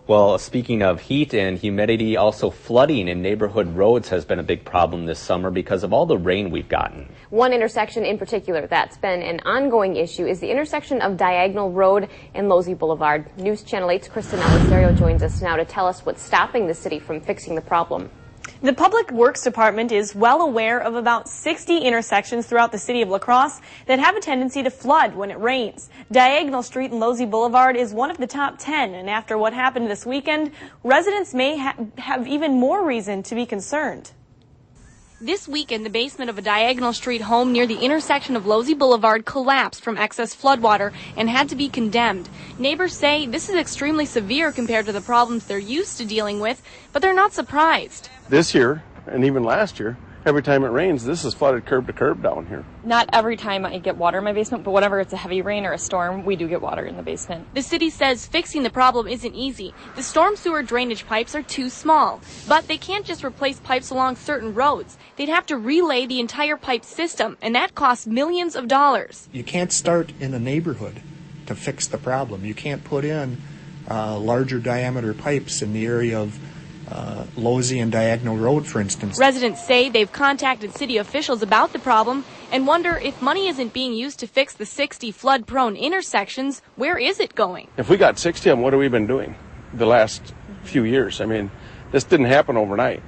Well, speaking of heat and humidity, also flooding in neighborhood roads has been a big problem this summer because of all the rain we've gotten. One intersection in particular that's been an ongoing issue is the intersection of Diagonal Road and Losey Boulevard. News Channel 8's Kristen Elisario joins us now to tell us what's stopping the city from fixing the problem. The Public Works Department is well aware of about 60 intersections throughout the city of La Crosse that have a tendency to flood when it rains. Diagonal Street and Losey Boulevard is one of the top 10, and after what happened this weekend, residents may have even more reason to be concerned. This weekend, the basement of a Diagonal Street home near the intersection of Losey Boulevard collapsed from excess floodwater and had to be condemned. Neighbors say this is extremely severe compared to the problems they're used to dealing with, but they're not surprised. This year, and even last year, every time it rains, this is flooded curb to curb down here. Not every time I get water in my basement, but whenever it's a heavy rain or a storm, we do get water in the basement. The city says fixing the problem isn't easy. The storm sewer drainage pipes are too small, but they can't just replace pipes along certain roads. They'd have to relay the entire pipe system, and that costs millions of dollars. You can't start in a neighborhood to fix the problem. You can't put in larger diameter pipes in the area of Losey and Diagonal Road, for instance. Residents say they've contacted city officials about the problem and wonder if money isn't being used to fix the 60 flood-prone intersections, where is it going? If we got 60 of them, what have we been doing the last few years? I mean, this didn't happen overnight.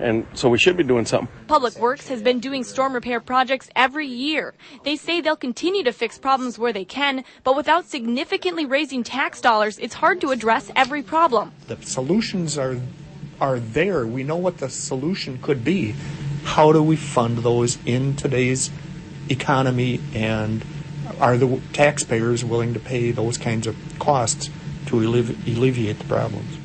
And so we should be doing something. Public Works has been doing storm repair projects every year. They say they'll continue to fix problems where they can, but without significantly raising tax dollars, it's hard to address every problem. The solutions are there. We know what the solution could be. How do we fund those in today's economy, and are the taxpayers willing to pay those kinds of costs to alleviate the problems?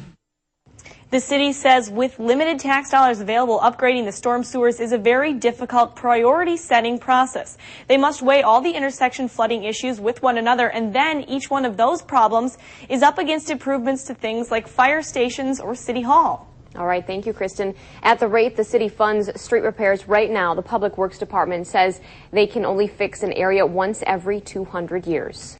The city says with limited tax dollars available, upgrading the storm sewers is a very difficult priority-setting process. They must weigh all the intersection flooding issues with one another, and then each one of those problems is up against improvements to things like fire stations or City Hall. All right, thank you, Kristen. At the rate the city funds street repairs right now, the Public Works Department says they can only fix an area once every 200 years.